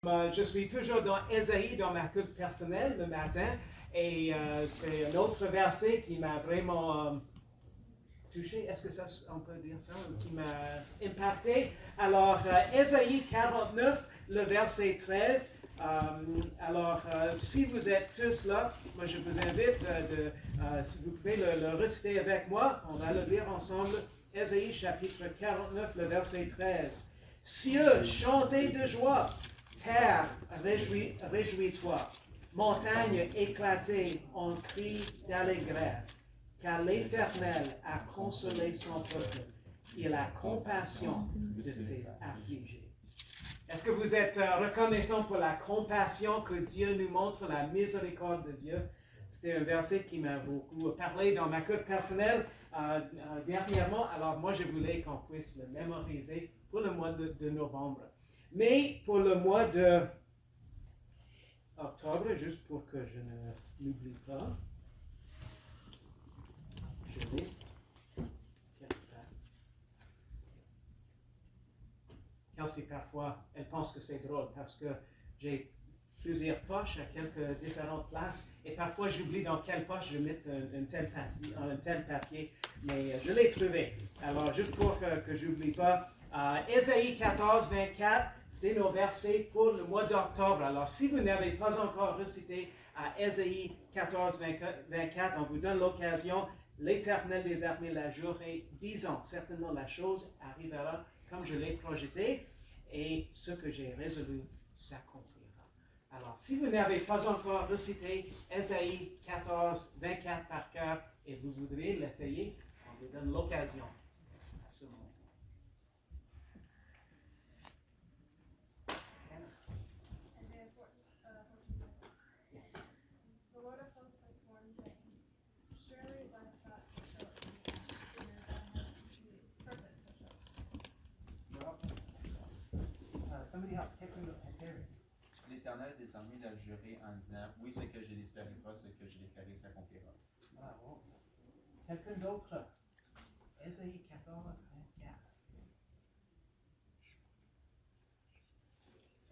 Je suis toujours dans Ésaïe, dans ma culte personnelle le matin, et c'est un autre verset qui m'a vraiment touché, est-ce que ça, on peut dire ça, qui m'a impacté. Alors, Ésaïe 49, le verset 13. Si vous êtes tous là, moi je vous invite, si vous pouvez le réciter avec moi, on va le lire ensemble. Ésaïe chapitre 49, le verset 13. Cieux, chantez de joie. Terre, réjouis-toi. Montagne, éclatez en cris d'allégresse. Car l'Éternel a consolé son peuple. Il a compassion de ses affligés. Est-ce que vous êtes reconnaissant pour la compassion que Dieu nous montre, la miséricorde de Dieu? C'était un verset qui m'a beaucoup parlé dans ma culte personnelle dernièrement. Alors moi, je voulais qu'on puisse le mémoriser pour le mois de novembre. Mais pour le mois de octobre, juste pour que je ne l'oublie pas, je l'ai. Kelsey, parfois, elle pense que c'est drôle parce que j'ai plusieurs poches à quelques différentes places et parfois j'oublie dans quelle poche je mets un tel papier, mais je l'ai trouvé. Alors, juste pour que je n'oublie pas, Ésaïe 14, 24, c'était nos versets pour le mois d'octobre. Alors, si vous n'avez pas encore récité à Ésaïe 14, 24, on vous donne l'occasion. L'Éternel des armées l'a juré, disant, certainement la chose arrivera comme je l'ai projeté, et ce que j'ai résolu s'accomplira. Alors, si vous n'avez pas encore récité Ésaïe 14, 24 par cœur, et vous voudriez l'essayer, on vous donne l'occasion à ce moment-ci. L'Éternel des armées l'a juré en disant, oui, ce que j'ai décidé arrivera, ce que j'ai déclaré s'accomplira. Bravo. Quelqu'un d'autre? Ésaïe 14, 24.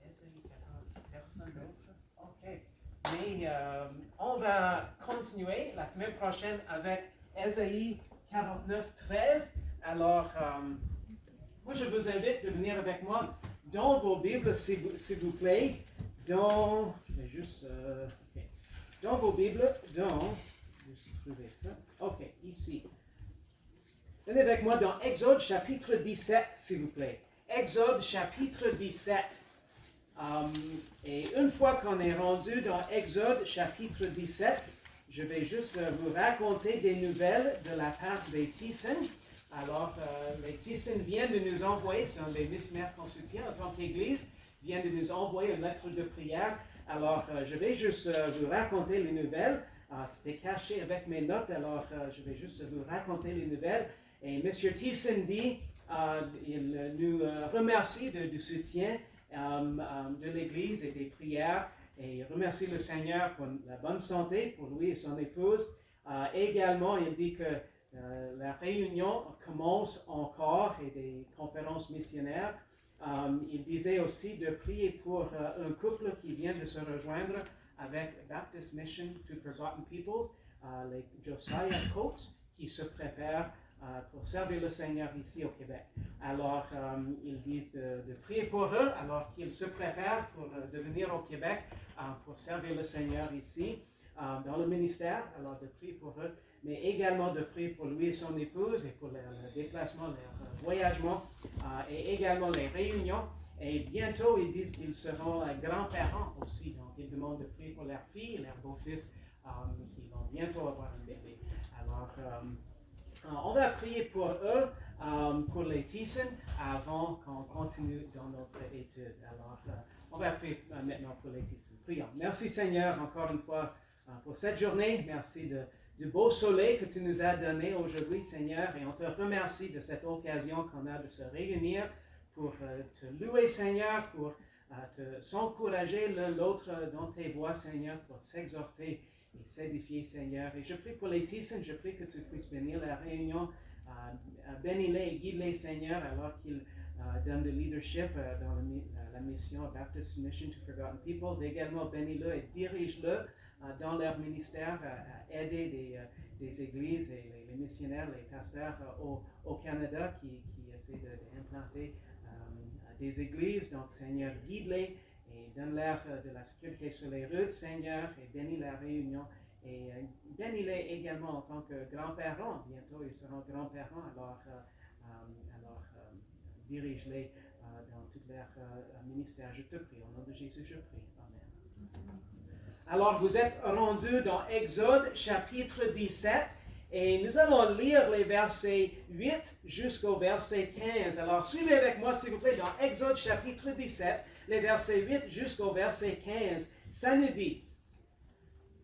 Ésaïe 14, personne d'autre? OK. Mais on va continuer la semaine prochaine avec Ésaïe 49, 13. Alors, moi, je vous invite de venir avec moi dans vos Bibles, s'il vous plaît. Dans vos Bibles, je vais trouver ça. OK, ici. Venez avec moi dans Exode chapitre 17, s'il vous plaît. Exode chapitre 17. Et une fois qu'on est rendu dans Exode chapitre 17, je vais juste vous raconter des nouvelles de la part des Thyssen. Alors, les Thyssen viennent de nous envoyer, ce sont des missionnaires qu'on soutient en tant qu'Église, viennent de nous envoyer une lettre de prière. Alors, je vais juste vous raconter les nouvelles. C'était caché avec mes notes, alors je vais juste vous raconter les nouvelles. Et M. Thyssen dit, il nous remercie du soutien de l'Église et des prières, et il remercie le Seigneur pour la bonne santé pour lui et son épouse. Également, il dit que la réunion commence encore et des conférences missionnaires. Il disait aussi de prier pour un couple qui vient de se rejoindre avec Baptist Mission to Forgotten Peoples, les Josiah Coates, qui se préparent pour servir le Seigneur ici au Québec. Alors, ils disent de prier pour eux, alors qu'ils se préparent pour devenir au Québec pour servir le Seigneur ici, dans le ministère. Alors, de prier pour eux, mais également de prier pour lui et son épouse et pour leur déplacement, leur voyagement, et également les réunions. Et bientôt, ils disent qu'ils seront grands-parents aussi. Donc, ils demandent de prier pour leurs filles et leurs beaux-fils qui vont bientôt avoir un bébé. Alors, on va prier pour eux, pour les Thyssen, avant qu'on continue dans notre étude. Alors, on va prier maintenant pour les Thyssen. Prions. Merci Seigneur, encore une fois, pour cette journée. Merci du beau soleil que tu nous as donné aujourd'hui, Seigneur. Et on te remercie de cette occasion qu'on a de se réunir pour te louer, Seigneur, pour s'encourager l'un l'autre dans tes voies, Seigneur, pour s'exhorter et s'édifier, Seigneur. Et je prie pour les Thyssen, je prie que tu puisses bénir la réunion, bénis-les et guide-les, Seigneur, alors qu'ils donne le leadership dans la mission Baptist Mission to Forgotten Peoples. Également, bénis-le et dirige-le dans leur ministère à aider des églises et les missionnaires, les pasteurs au Canada qui essaient d'implanter des églises. Donc, Seigneur, guide-les et donne-leur de la sécurité sur les routes, Seigneur, et bénis la réunion. Et bénis-les également en tant que grands-parents. Bientôt, ils seront grands-parents, alors dirige-les dans tout leur ministère. Je te prie, au nom de Jésus, je prie. Amen. Alors, vous êtes rendus dans Exode, chapitre 17, et nous allons lire les versets 8 jusqu'au verset 15. Alors, suivez avec moi, s'il vous plaît, dans Exode, chapitre 17, les versets 8 jusqu'au verset 15. Ça nous dit: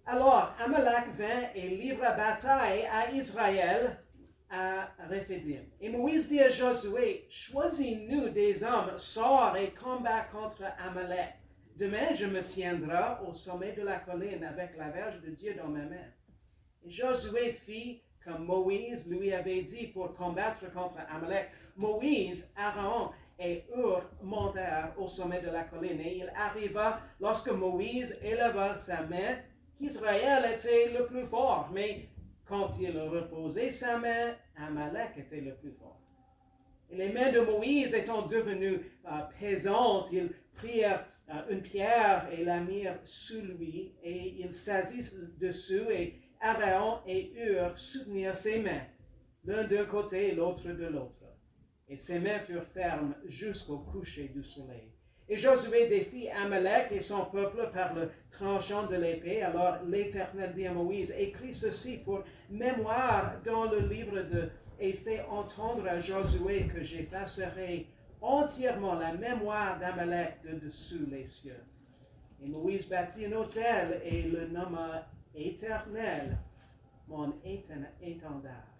Alors, Amalek vint et livra bataille à Israël à Rephidim. Et Moïse dit à Josué: Choisis-nous des hommes, sors et combat contre Amalek. Demain, je me tiendrai au sommet de la colline avec la verge de Dieu dans ma main. Et Josué fit comme Moïse lui avait dit pour combattre contre Amalek. Moïse, Aaron et Hur montèrent au sommet de la colline. Et il arriva, lorsque Moïse éleva sa main, qu'Israël était le plus fort. Mais quand il reposait sa main, Amalek était le plus fort. Et les mains de Moïse étant devenues pesantes, ils prirent une pierre et la mirent sous lui, et ils s'assirent dessus, et Aaron et Hur soutenirent ses mains, l'un d'un côté et l'autre de l'autre. Et ses mains furent fermes jusqu'au coucher du soleil. Et Josué défit Amalek et son peuple par le tranchant de l'épée. Alors l'Éternel dit à Moïse: Écris ceci pour mémoire dans le livre et fais entendre à Josué que j'effacerai entièrement la mémoire d'Amalek de dessous les cieux. Et Moïse bâtit un autel et le nomma Éternel, mon étendard,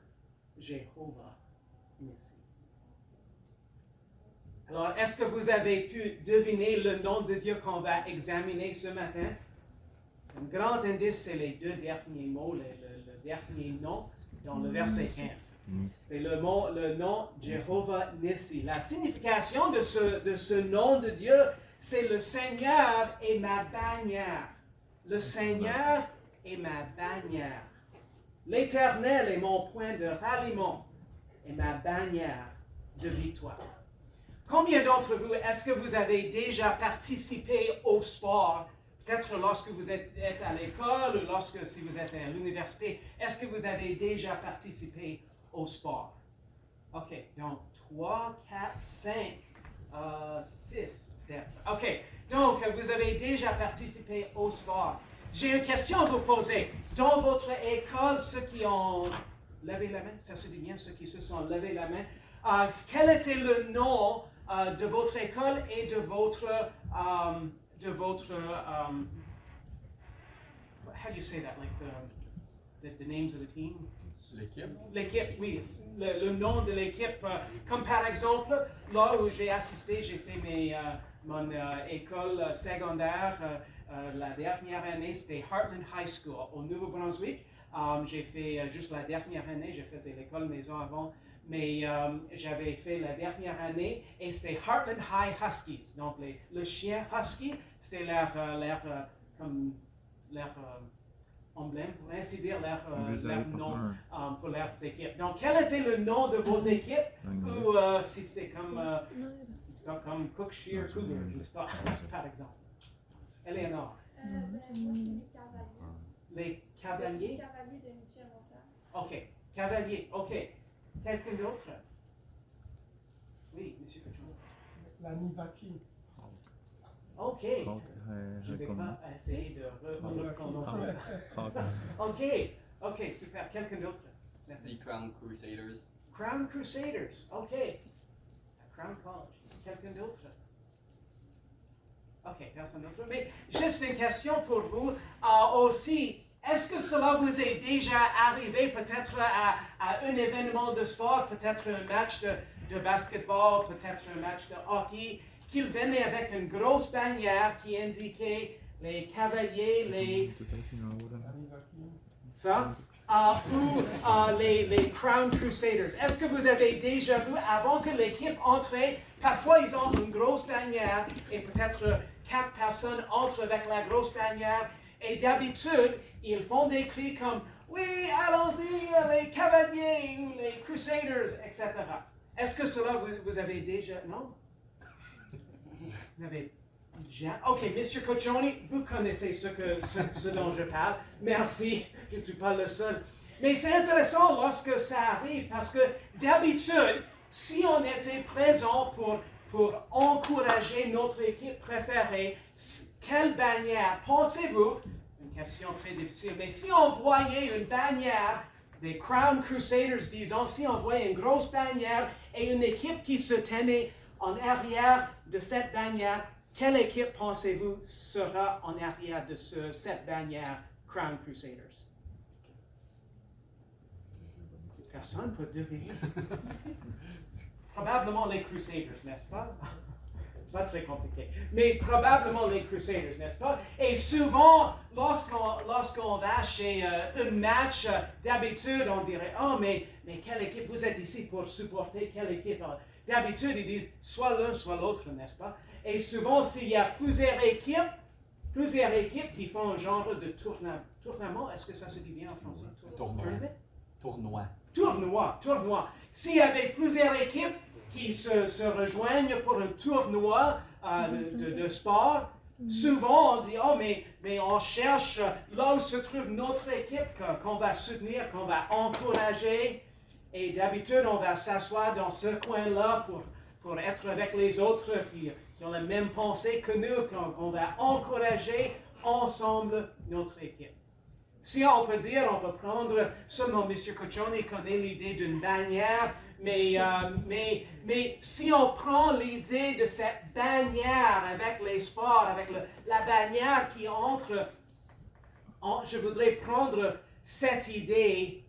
Jéhovah Nissi. Alors, est-ce que vous avez pu deviner le nom de Dieu qu'on va examiner ce matin? Un grand indice, c'est les deux derniers mots, le dernier nom dans le verset 15. C'est le nom Jéhovah Nissi. La signification de ce nom de Dieu, c'est le Seigneur est ma bannière. Le Seigneur est ma bannière. L'Éternel est mon point de ralliement et ma bannière de victoire. Combien d'entre vous, est-ce que vous avez déjà participé au sport? Peut-être lorsque vous êtes à l'école ou si vous êtes à l'université, est-ce que vous avez déjà participé au sport? OK, donc 3, 4, 5, 6 peut-être. OK, donc vous avez déjà participé au sport. J'ai une question à vous poser. Dans votre école, ceux qui ont levé la main, ça se dit bien, ceux qui se sont levés la main, quel était le nom de votre école et de votre how do you say that, like the names of the team? L'équipe, oui, le nom de l'équipe. Comme par exemple, là où j'ai assisté, j'ai fait mon école secondaire. La dernière année, c'était Heartland High School au Nouveau-Brunswick. J'ai fait juste la dernière année, je faisais l'école maison avant. Mais j'avais fait la dernière année et c'était Heartland High Huskies. Donc le chien husky, c'était leur emblème, pour ainsi dire, leur nom pour leurs équipes. Donc quel était le nom de vos équipes? Ou si c'était comme Cookshire Cougar, je ne sais pas, par exemple. Eleanor. Les cavaliers? Les cavaliers de Michel Montan. OK, cavaliers, OK. Quelqu'un d'autre? Oui, M. Couchon. La Nivaki. OK. Je ne vais pas essayer de reprononcer ça. OK, super. Quelqu'un d'autre? The Crown Crusaders. Crown Crusaders, OK. À Crown College. Quelqu'un d'autre? OK, personne d'autre. Mais juste une question pour vous aussi. Est-ce que cela vous est déjà arrivé peut-être à un événement de sport, peut-être un match de basketball, peut-être un match de hockey, qu'il venait avec une grosse bannière qui indiquait les cavaliers, les... Ça? ou les Crown Crusaders. Est-ce que vous avez déjà vu, avant que l'équipe entre, parfois ils ont une grosse bannière et peut-être 4 personnes entrent avec la grosse bannière et d'habitude, ils font des cris comme « Oui, allons-y, les cavaliers ou les Crusaders, etc. » Est-ce que cela vous avez déjà... Non? Vous avez... Ok, M. Coccioni, vous connaissez ce dont je parle. Merci, je ne suis pas le seul. Mais c'est intéressant lorsque ça arrive parce que d'habitude, si on était présent pour encourager notre équipe préférée, quelle bannière, pensez-vous, une question très difficile, mais si on voyait une bannière des Crown Crusaders, disons, si on voyait une grosse bannière et une équipe qui se tenait en arrière de cette bannière, quelle équipe pensez-vous sera en arrière de cette bannière Crown Crusaders? Personne peut deviner. Probablement les Crusaders, n'est-ce pas? C'est pas très compliqué. Mais probablement les Crusaders, n'est-ce pas? Et souvent, lorsqu'on va chez un match, d'habitude, on dirait, « Oh, mais quelle équipe? Vous êtes ici pour supporter quelle équipe? » D'habitude, ils disent soit l'un, soit l'autre, n'est-ce pas? Et souvent, s'il y a plusieurs équipes qui font un genre de tournament, est-ce que ça se dit bien en français? Tournoi. S'il y avait plusieurs équipes qui se rejoignent pour un tournoi de sport, souvent on dit, oh, mais on cherche là où se trouve notre équipe qu'on va soutenir, qu'on va encourager. Et d'habitude, on va s'asseoir dans ce coin-là pour être avec les autres qui ont la même pensée que nous, qu'on va encourager ensemble notre équipe. Si on peut dire, on peut prendre, seulement M. Coccioni connaît l'idée d'une bannière, mais si on prend l'idée de cette bannière avec les sports, avec la bannière qui entre, je voudrais prendre cette idée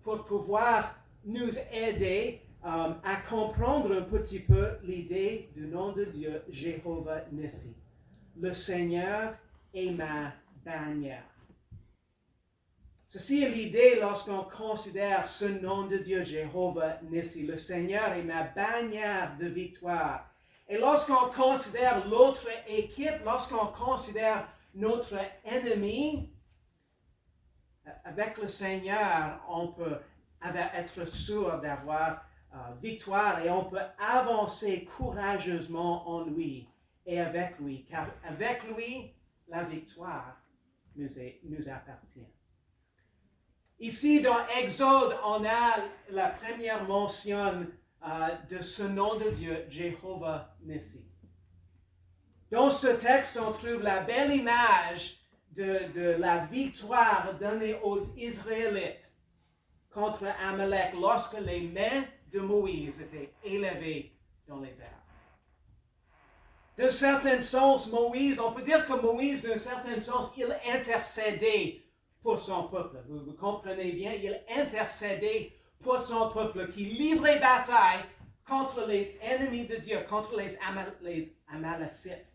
pour pouvoir nous aider à comprendre un petit peu l'idée du nom de Dieu, Jéhovah Nissi. Le Seigneur est ma bannière. Ceci est l'idée lorsqu'on considère ce nom de Dieu, Jéhovah Nissi. Le Seigneur est ma bannière de victoire. Et lorsqu'on considère l'autre équipe, lorsqu'on considère notre ennemi, avec le Seigneur, on peut être sûr d'avoir victoire et on peut avancer courageusement en lui et avec lui, car avec lui, la victoire nous appartient. Ici, dans Exode, on a la première mention de ce nom de Dieu, Jéhovah Nissi. Dans ce texte, on trouve la belle image de la victoire donnée aux Israélites contre Amalek lorsque les mains de Moïse étaient élevées dans les airs. D'un certain sens, on peut dire que Moïse, d'un certain sens, il intercédait pour son peuple. Vous comprenez bien, il intercédait pour son peuple qui livrait bataille contre les ennemis de Dieu, contre les Amalécites.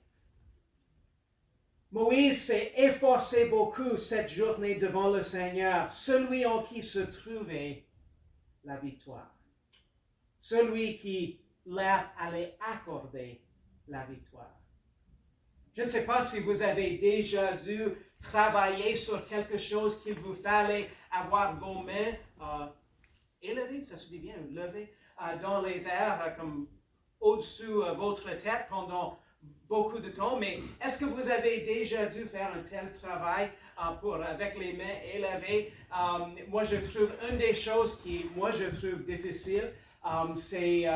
Moïse s'est efforcé beaucoup cette journée devant le Seigneur, celui en qui se trouvait la victoire, celui qui leur allait accorder la victoire. Je ne sais pas si vous avez déjà dû travailler sur quelque chose qu'il vous fallait avoir vos mains élevées, ça se dit bien, levées, dans les airs, comme au-dessus de votre tête pendant beaucoup de temps, mais est-ce que vous avez déjà dû faire un tel travail avec les mains élevées? Moi, je trouve une des choses qui, je trouve difficile, c'est,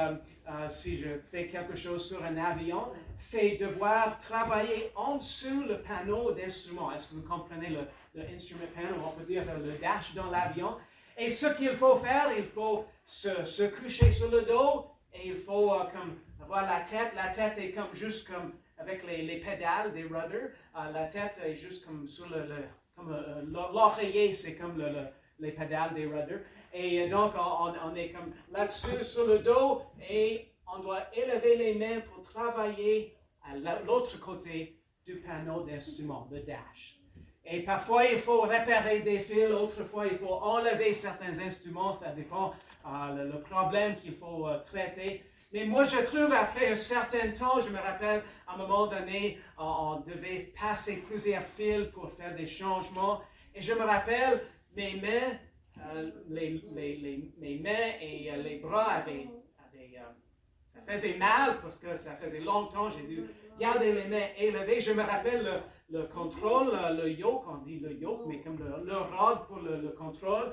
si je fais quelque chose sur un avion, c'est devoir travailler en dessous le panneau d'instrument. Est-ce que vous comprenez le instrument panel, on peut dire le dash dans l'avion? Et ce qu'il faut faire, il faut se coucher sur le dos et il faut comme avoir la tête est juste comme avec les pédales des rudders, la tête est juste comme sur l'oreiller, c'est comme les pédales des rudders. Et donc, on est comme là-dessus sur le dos et on doit élever les mains pour travailler à l'autre côté du panneau d'instrument, le dash. Et parfois, il faut réparer des fils, autrefois, il faut enlever certains instruments, ça dépend le problème qu'il faut traiter. Mais moi, je trouve, après un certain temps, je me rappelle, à un moment donné, on devait passer plusieurs fils pour faire des changements. Et je me rappelle, mes mains, mes mains et les bras ça faisait mal parce que ça faisait longtemps, j'ai dû garder les mains élevées. Je me rappelle le contrôle, le yoke, on dit le yoke, mais comme le rod pour le contrôle,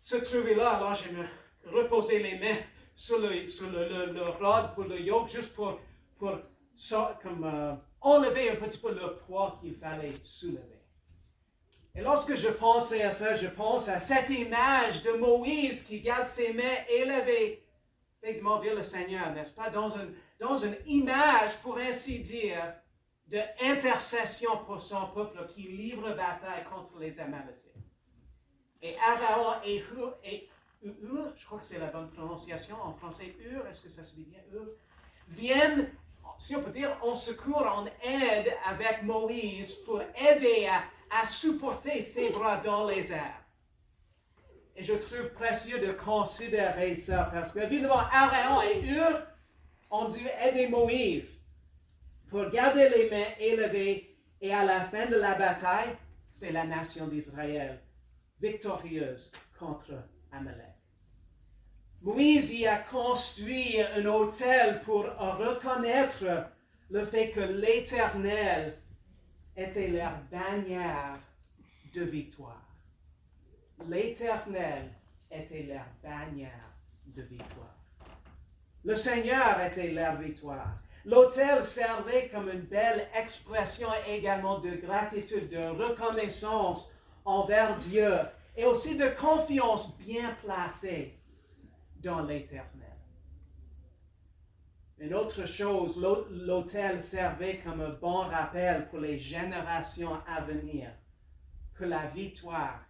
se trouvait là. Alors, je me reposais les mains sur le rod pour le yoke, juste pour enlever un petit peu le poids qu'il fallait soulever. Et lorsque je pensais à ça, je pense à cette image de Moïse qui garde ses mains élevées devant le Seigneur, n'est-ce pas? Dans une image, pour ainsi dire, d'intercession pour son peuple qui livre bataille contre les Amalécites. Et Aaron et Hur, je crois que c'est la bonne prononciation en français, Hur, est-ce que ça se dit bien, Hur, viennent, si on peut dire, en secours, en aide avec Moïse pour aider à supporter ses bras dans les airs. Et je trouve précieux de considérer ça, parce que, évidemment, Aaron et Hur ont dû aider Moïse pour garder les mains élevées, et à la fin de la bataille, c'était la nation d'Israël victorieuse contre Amalek. Moïse y a construit un autel pour reconnaître le fait que l'Éternel était leur bannière de victoire. L'Éternel était leur bannière de victoire. Le Seigneur était leur victoire. L'autel servait comme une belle expression également de gratitude, de reconnaissance envers Dieu et aussi de confiance bien placée dans l'Éternel. Une autre chose, l'autel servait comme un bon rappel pour les générations à venir que la victoire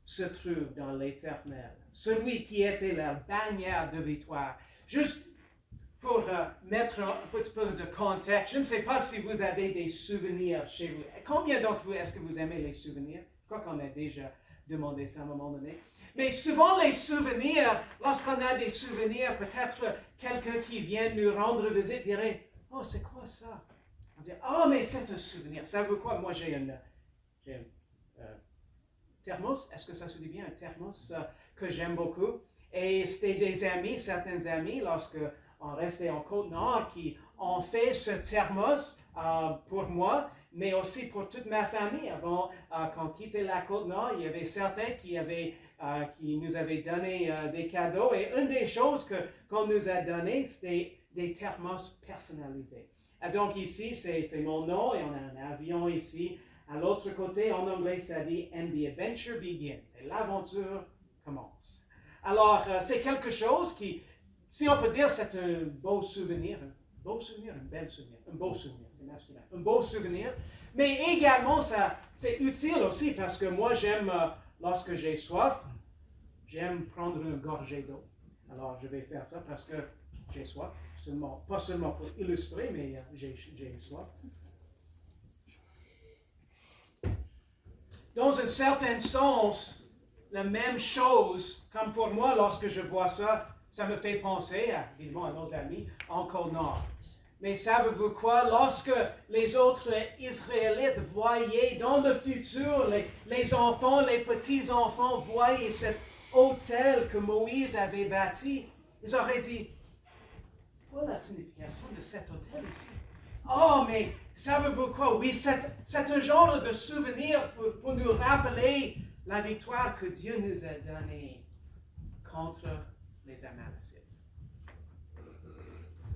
se trouve dans l'Éternel. Celui qui était la bannière de victoire. Juste pour mettre un petit peu de contexte, je ne sais pas si vous avez des souvenirs chez vous. Combien d'entre vous est-ce que vous aimez les souvenirs? Je crois qu'on a déjà demandé ça à un moment donné. Mais souvent les souvenirs, lorsqu'on a des souvenirs, peut-être quelqu'un qui vient nous rendre visite dirait « Oh, c'est quoi ça? » On dit « Oh, mais c'est un souvenir. » Savez-vous quoi? Moi, j'ai un thermos. Est-ce que ça se dit bien? Un thermos que j'aime beaucoup. Et c'était des amis, certains amis, lorsqu'on restait en Côte-Nord, qui ont fait ce thermos pour moi, mais aussi pour toute ma famille. Avant qu'on quittait la Côte-Nord, il y avait certains qui nous avaient donné des cadeaux. Et une des choses qu'on nous a données, c'était des thermos personnalisés. Et donc ici, c'est mon nom et on a un avion ici. À l'autre côté, en anglais, ça dit « And the adventure begins ». Et l'aventure commence. Alors, c'est quelque chose qui, si on peut dire, c'est un beau souvenir. Un beau souvenir, un bel souvenir. Un beau souvenir, c'est masculin. Un beau souvenir. Mais également, c'est utile aussi parce que moi, j'aime, lorsque j'ai soif, j'aime prendre une gorgée d'eau. Alors, je vais faire ça parce que j'ai soif. Pas seulement pour illustrer, mais j'ai soif. Dans un certain sens, la même chose, comme pour moi, lorsque je vois ça, ça me fait penser, évidemment, à nos amis en Côte-Nord. Mais savez-vous quoi? Lorsque les autres Israélites voyaient dans le futur, les enfants, les petits-enfants voyaient cet autel que Moïse avait bâti, ils auraient dit, c'est quoi la signification de cet autel ici? Oh, mais savez-vous quoi? Oui, c'est un genre de souvenir pour nous rappeler la victoire que Dieu nous a donnée contre les Amalécites.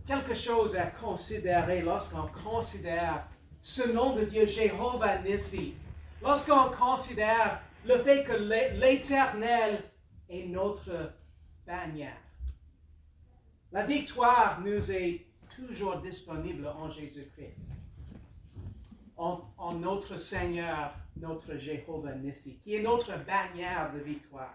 Quelque chose à considérer lorsqu'on considère ce nom de Dieu, Jéhovah Nissi. Lorsqu'on considère le fait que l'Éternel est notre bannière. La victoire nous est toujours disponible en Jésus-Christ, en notre Seigneur, notre Jéhovah Nissi, qui est notre bannière de victoire.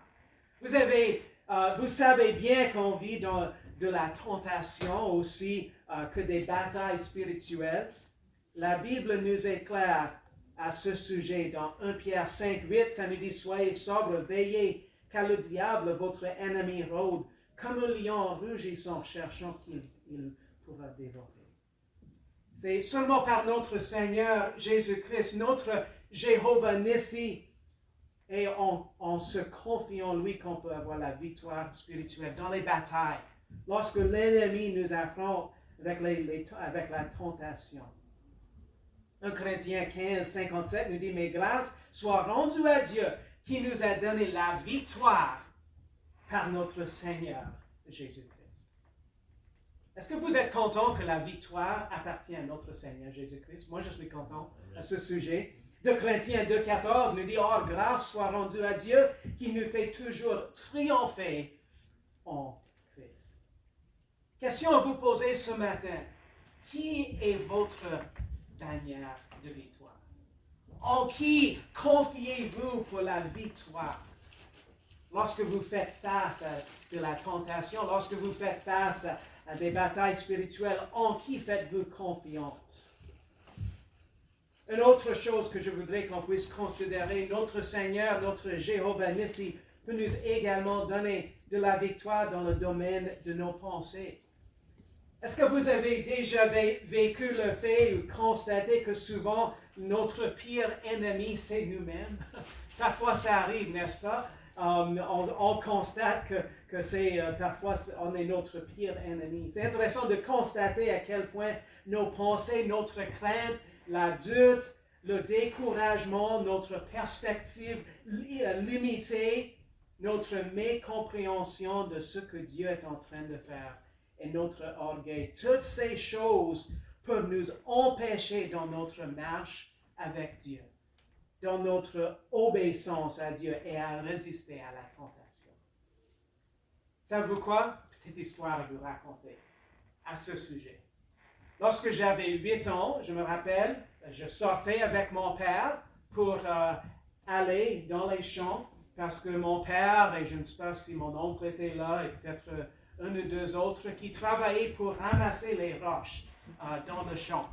Vous savez bien qu'on vit dans de la tentation aussi que des batailles spirituelles. La Bible nous éclaire à ce sujet. Dans 1 Pierre 5, 8, ça nous dit « Soyez sobres, veillez, car le diable, votre ennemi, rôde, comme un lion rugissant, cherchant qu'il pourra dévorer. » C'est seulement par notre Seigneur Jésus-Christ, notre Jéhovah Nissi, et en se confiant en lui qu'on peut avoir la victoire spirituelle dans les batailles, lorsque l'ennemi nous affronte avec la tentation. 1 Corinthiens 15, 57 nous dit « Mais grâce soit rendue à Dieu qui nous a donné la victoire par notre Seigneur Jésus-Christ. » Est-ce que vous êtes content que la victoire appartient à notre Seigneur Jésus-Christ? Moi, je suis content à ce sujet. 2 Corinthiens 2, 14 nous dit « Or, grâce soit rendue à Dieu qui nous fait toujours triompher en Christ. » Question à vous poser ce matin. Qui est votre bannière de victoire? En qui confiez-vous pour la victoire? Lorsque vous faites face à de la tentation, lorsque vous faites face à des batailles spirituelles, en qui faites-vous confiance? Une autre chose que je voudrais qu'on puisse considérer, notre Seigneur, notre Jéhovah Nissi, peut nous également donner de la victoire dans le domaine de nos pensées. Est-ce que vous avez déjà vécu le fait ou constaté que souvent notre pire ennemi, c'est nous-mêmes? Parfois ça arrive, n'est-ce pas? On constate que c'est parfois on est notre pire ennemi. C'est intéressant de constater à quel point nos pensées, notre crainte, la doute, le découragement, notre perspective limitée, notre mécompréhension de ce que Dieu est en train de faire et notre orgueil. Toutes ces choses peuvent nous empêcher dans notre marche avec Dieu, dans notre obéissance à Dieu et à résister à la tentation. Savez-vous quoi? Petite histoire à vous raconter à ce sujet. Lorsque j'avais 8 ans, je me rappelle, je sortais avec mon père pour aller dans les champs parce que mon père, et je ne sais pas si mon oncle était là, et peut-être un ou deux autres, qui travaillaient pour ramasser les roches dans le champ.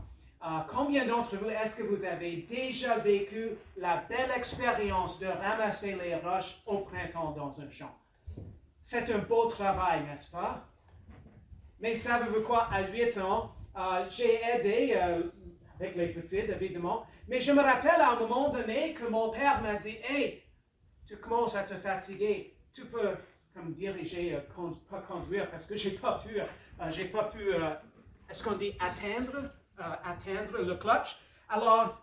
Combien d'entre vous, est-ce que vous avez déjà vécu la belle expérience de ramasser les roches au printemps dans un champ? C'est un beau travail, n'est-ce pas? Mais savez-vous quoi? À 8 ans, j'ai aidé avec les petites, évidemment, mais je me rappelle à un moment donné que mon père m'a dit « Hey, tu commences à te fatiguer, tu peux comme diriger, pas conduire, parce que j'ai pas pu est-ce qu'on dit atteindre le clutch. » Alors,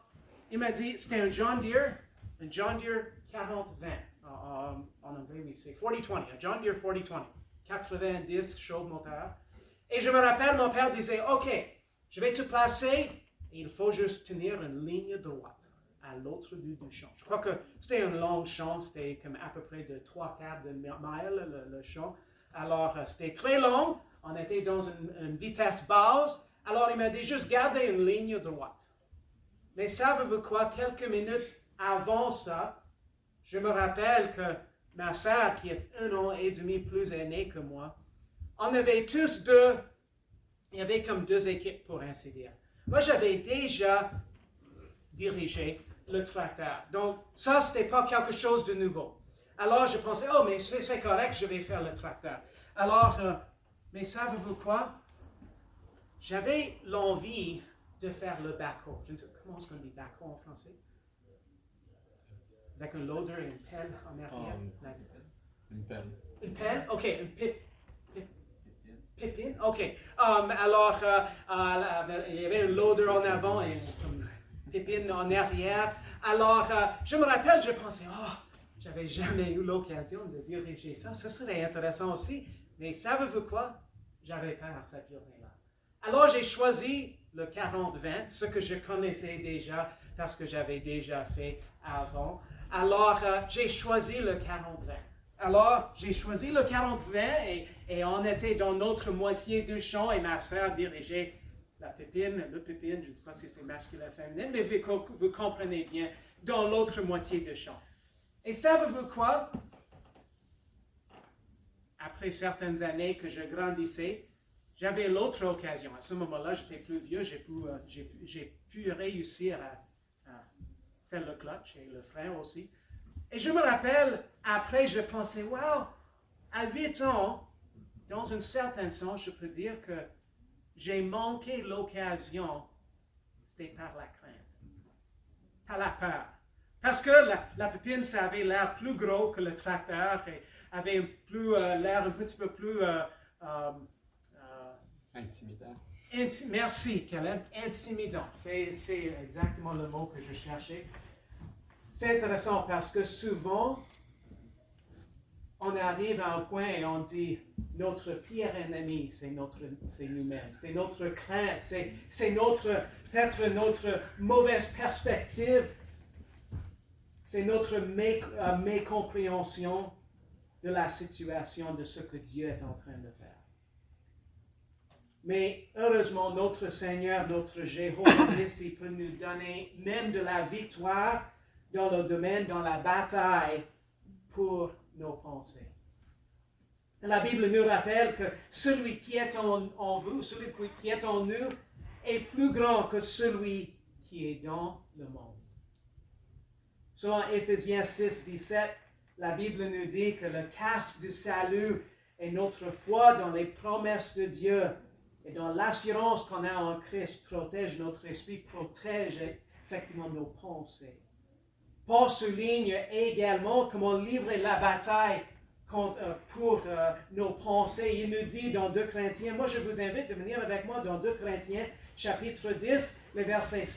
il m'a dit, c'était un John Deere 40-20. En anglais, oui, c'est 40-20, un John Deere 40-20. 90 chevaux moteur. Et je me rappelle, mon père disait, OK, je vais te placer, et il faut juste tenir une ligne droite à l'autre bout du champ. Je crois que c'était un long champ, c'était comme à peu près de 3/4 de mile, le champ. Alors, c'était très long, on était dans une vitesse basse, alors il m'a dit juste garder une ligne droite. Mais savez-vous quoi, quelques minutes avant ça, je me rappelle que ma sœur, qui est 1 an et demi plus aînée que moi, on avait tous il y avait comme 2 équipes pour ainsi dire. Moi, j'avais déjà dirigé le tracteur. Donc, ça, ce n'était pas quelque chose de nouveau. Alors, je pensais, oh, mais c'est correct, je vais faire le tracteur. Alors, mais savez-vous quoi? J'avais l'envie de faire le backhoe. Je ne sais pas comment est-ce qu'on dit backhoe en français? Avec un loader et une pelle en arrière. Une pelle. Une pelle? OK, une pipine? OK. Alors, il y avait un loader en avant et une pipine en arrière. Alors, je me rappelle, je pensais, j'avais jamais eu l'occasion de diriger ça. Ce serait intéressant aussi. Mais savez-vous quoi? J'avais peur cette journée-là. Alors, j'ai choisi le 40-20, ce que je connaissais déjà parce que j'avais déjà fait avant. Alors, j'ai choisi le 40-20. Alors, j'ai choisi le 40-20 et on était dans notre moitié du champ et ma sœur dirigeait le pipine, je ne sais pas si c'est masculin ou féminin, mais vous comprenez bien, dans l'autre moitié du champ. Et savez-vous quoi? Après certaines années que je grandissais, j'avais l'autre occasion. À ce moment-là, j'étais plus vieux, j'ai pu réussir fait le clutch et le frein aussi. Et je me rappelle, après, je pensais, wow, à 8 ans, dans un certain sens, je peux dire que j'ai manqué l'occasion, c'était par la crainte, par la peur. Parce que la pépine, ça avait l'air plus gros que le tracteur et avait l'air un petit peu plus Intimidant. merci, Caleb. Intimidant. C'est exactement le mot que je cherchais. C'est intéressant parce que souvent, on arrive à un point et on dit notre pire ennemi, c'est nous-mêmes. C'est notre crainte. C'est peut-être notre mauvaise perspective. C'est notre mécompréhension de la situation, de ce que Dieu est en train de faire. Mais heureusement, notre Seigneur, notre Jéhovah, il peut nous donner même de la victoire dans le domaine, dans la bataille pour nos pensées. La Bible nous rappelle que celui qui est en vous, celui qui est en nous, est plus grand que celui qui est dans le monde. Selon Éphésiens 6, 17, la Bible nous dit que le casque du salut est notre foi dans les promesses de Dieu et dans l'assurance qu'on a en Christ protège notre esprit, protège effectivement nos pensées. Paul souligne également comment livrer la bataille pour nos pensées. Il nous dit dans 2 Corinthiens, moi je vous invite de venir avec moi dans 2 Corinthiens chapitre 10, les versets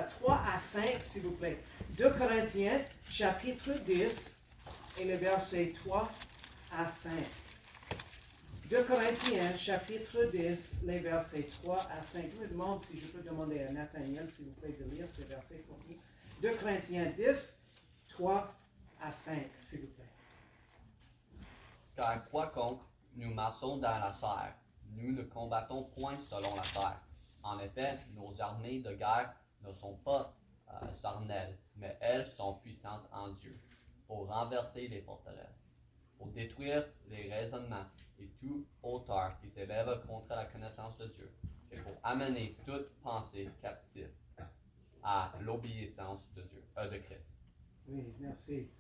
3 à 5 s'il vous plaît. 2 Corinthiens chapitre 10 et les versets 3 à 5. 2 Corinthiens chapitre 10, les versets 3 à 5. Je me demande si je peux demander à Nathaniel s'il vous plaît de lire ces versets pour nous. 2 Corinthiens 10, 3 à 5, s'il vous plaît. Car quoiqu'on nous marchons dans la chair, nous ne combattons point selon la chair. En effet, nos armées de guerre ne sont pas charnelles, mais elles sont puissantes en Dieu, pour renverser les forteresses, pour détruire les raisonnements et toute hauteur qui s'élève contre la connaissance de Dieu, et pour amener toute pensée captive à l'obéissance de Dieu, de Christ. Oui, merci.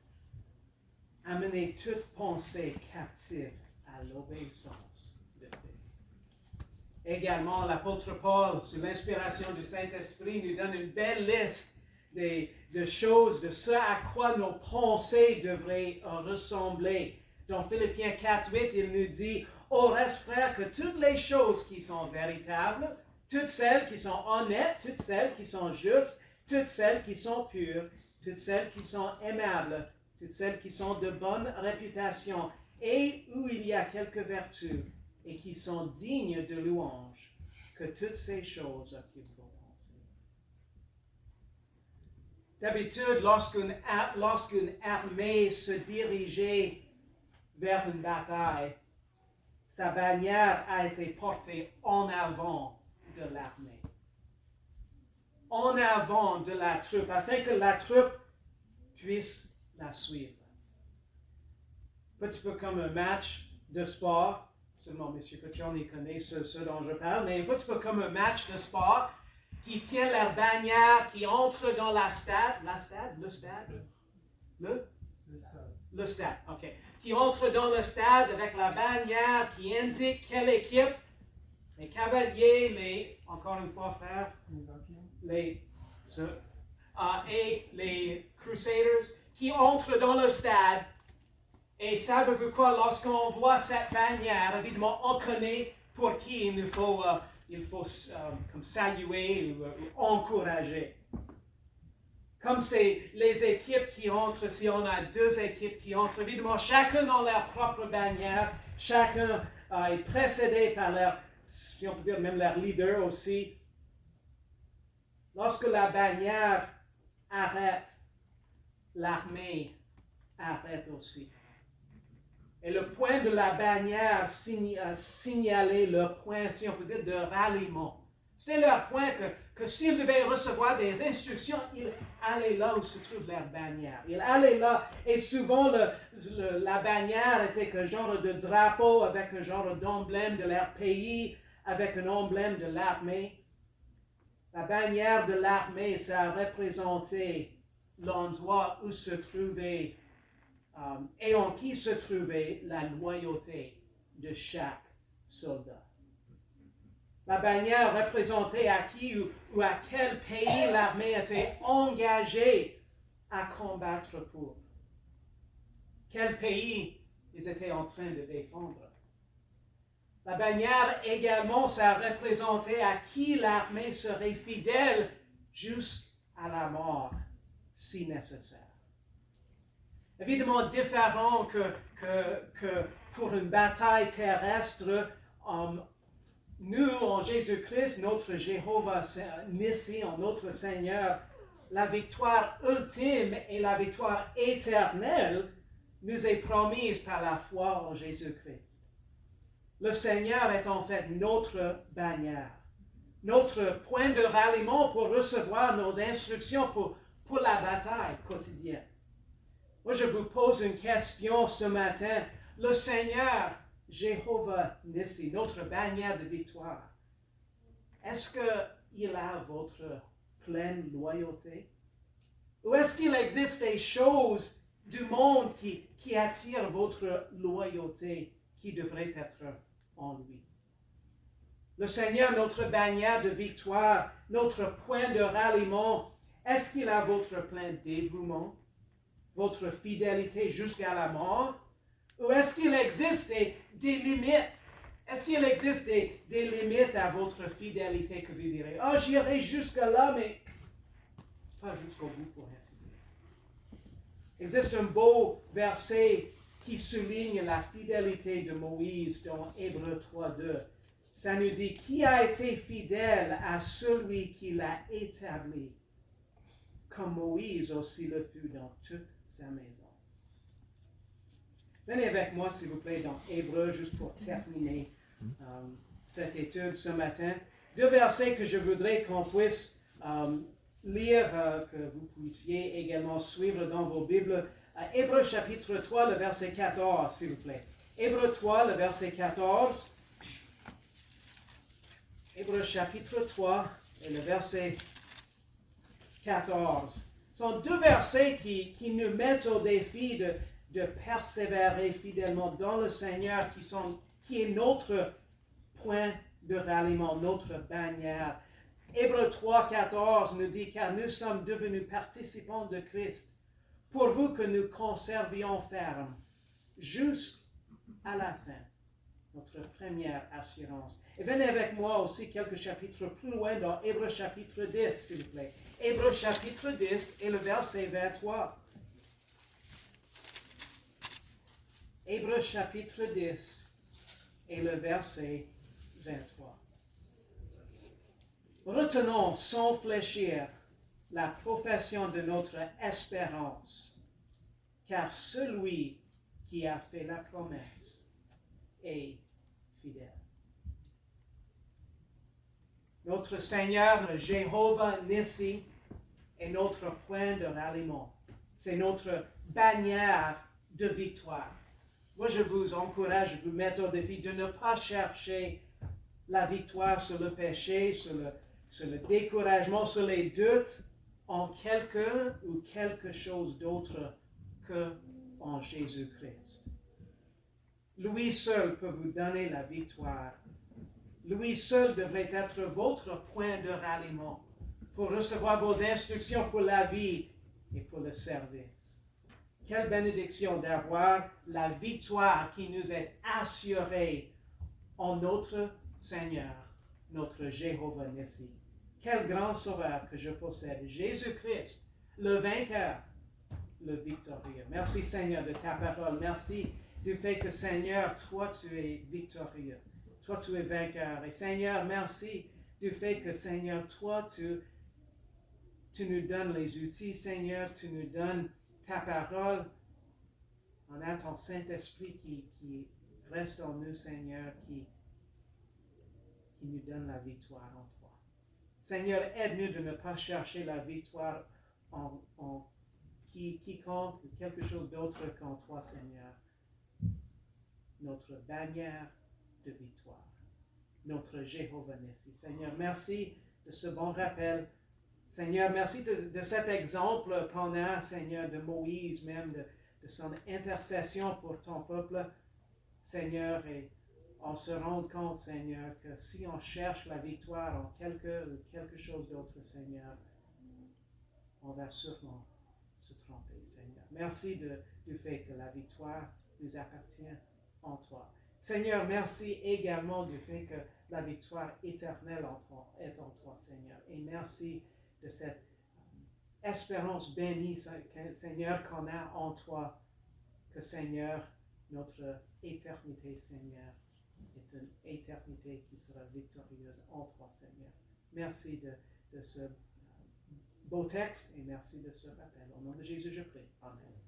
Amener toute pensée captive à l'obéissance de Christ. Également, l'apôtre Paul, sous l'inspiration du Saint-Esprit, nous donne une belle liste de choses, de ce à quoi nos pensées devraient ressembler. Dans Philippiens 4, 8, il nous dit « Au reste, frères, que toutes les choses qui sont véritables, toutes celles qui sont honnêtes, toutes celles qui sont justes, toutes celles qui sont pures, toutes celles qui sont aimables, toutes celles qui sont de bonne réputation, et où il y a quelques vertus, et qui sont dignes de louange, que toutes ces choses occupent vos pensées. » D'habitude, lorsqu'une armée se dirigeait vers une bataille, sa bannière a été portée en avant de l'armée. En avant de la troupe, afin que la troupe puisse la suivre. Un petit peu comme un match de sport, seulement M. Cochon connaît ce dont je parle, mais un petit peu comme un match de sport qui tient leur bannière, qui entre dans le stade, ok, qui entre dans le stade avec la bannière qui indique quelle équipe, les cavaliers, encore une fois frère, et les Crusaders, qui entrent dans le stade. Et savez-vous quoi, lorsqu'on voit cette bannière, évidemment, on connaît pour qui il faut comme saluer ou encourager. Comme c'est les équipes qui entrent, si on a deux équipes qui entrent, évidemment, chacun dans leur propre bannière, chacun est précédé par leur, si on peut dire même leur leader aussi. Lorsque la bannière arrête, l'armée arrête aussi. Et le point de la bannière signalait leur point, si on peut dire, de ralliement. C'était leur point que s'ils devaient recevoir des instructions, ils allaient là où se trouve leur bannière. Ils allaient là, et souvent la bannière était un genre de drapeau avec un genre d'emblème de leur pays, avec un emblème de l'armée. La bannière de l'armée, ça représentait l'endroit où se trouvait et en qui se trouvait la loyauté de chaque soldat. La bannière représentait à qui ou à quel pays l'armée était engagée à combattre pour. Quel pays ils étaient en train de défendre. La bannière également, ça représentait à qui l'armée serait fidèle jusqu'à la mort, si nécessaire. Évidemment différent que pour une bataille terrestre, nous, en Jésus-Christ, notre Jéhovah Nissi, en notre Seigneur, la victoire ultime et la victoire éternelle nous est promise par la foi en Jésus-Christ. Le Seigneur est en fait notre bannière, notre point de ralliement pour recevoir nos instructions pour la bataille quotidienne. Moi, je vous pose une question ce matin. Le Seigneur, Jéhovah Nissi, notre bannière de victoire, est-ce qu'il a votre pleine loyauté? Ou est-ce qu'il existe des choses du monde qui attirent votre loyauté qui devrait être en lui? Le Seigneur, notre bannière de victoire, notre point de ralliement, est-ce qu'il a votre plein dévouement, votre fidélité jusqu'à la mort? Ou est-ce qu'il existe des limites? Est-ce qu'il existe des limites à votre fidélité que vous direz, « j'irai jusque-là, mais pas jusqu'au bout pour ainsi dire. » Il existe un beau verset qui souligne la fidélité de Moïse dans Hébreux 3:2. Ça nous dit, « Qui a été fidèle à celui qui l'a établi, comme Moïse aussi le fut dans toute sa maison. » Venez avec moi, s'il vous plaît, dans Hébreux, juste pour terminer cette étude ce matin. 2 versets que je voudrais qu'on puisse lire, que vous puissiez également suivre dans vos Bibles. Hébreux chapitre 3, le verset 14, s'il vous plaît. Hébreux 3, le verset 14. Hébreux chapitre 3 et le verset 14. Ce sont 2 versets qui nous mettent au défi de persévérer fidèlement dans le Seigneur, qui est notre point de ralliement, notre bannière. Hébreux 3, 14 nous dit, « Car nous sommes devenus participants de Christ, pourvu que nous conservions ferme jusqu'à la fin. » Notre première assurance. Et venez avec moi aussi quelques chapitres plus loin dans Hébreux chapitre 10, s'il vous plaît. Hébreux chapitre 10 et le verset 23. Hébreux chapitre 10 et le verset 23. Retenons sans fléchir la profession de notre espérance, car celui qui a fait la promesse est fidèle. Notre Seigneur, Jéhovah Nissi, est notre point de ralliement. C'est notre bannière de victoire. Moi, je vous encourage, je vous mets au défi de ne pas chercher la victoire sur le péché, sur le découragement, sur les doutes, en quelqu'un ou quelque chose d'autre que en Jésus-Christ. Lui seul peut vous donner la victoire. Lui seul devrait être votre point de ralliement pour recevoir vos instructions pour la vie et pour le service. Quelle bénédiction d'avoir la victoire qui nous est assurée en notre Seigneur, notre Jéhovah Nissi. Quel grand sauveur que je possède, Jésus-Christ, le vainqueur, le victorieux. Merci Seigneur de ta parole. Merci du fait que Seigneur, toi tu es victorieux. Toi tu es vainqueur. Et Seigneur, merci du fait que Seigneur, toi tu nous donnes les outils. Seigneur, tu nous donnes ta parole. On a ton Saint-Esprit qui reste en nous, Seigneur, qui nous donne la victoire en toi. Seigneur, aide-nous de ne pas chercher la victoire en quiconque ou quelque chose d'autre qu'en toi, Seigneur. Notre bannière de victoire. Notre Jéhovah Nissi. Seigneur, merci de ce bon rappel. Seigneur, merci de cet exemple qu'on a, Seigneur, de Moïse, même de son intercession pour ton peuple, Seigneur, et on se rend compte, Seigneur, que si on cherche la victoire en quelque chose d'autre, Seigneur, on va sûrement se tromper, Seigneur. Merci du fait que la victoire nous appartient en toi. Seigneur, merci également du fait que la victoire éternelle est en toi, Seigneur. Et merci de cette espérance bénie, Seigneur, qu'on a en toi, que, Seigneur, notre éternité, Seigneur, est une éternité qui sera victorieuse en toi, Seigneur. Merci de ce beau texte et merci de ce rappel. Au nom de Jésus, je prie. Amen.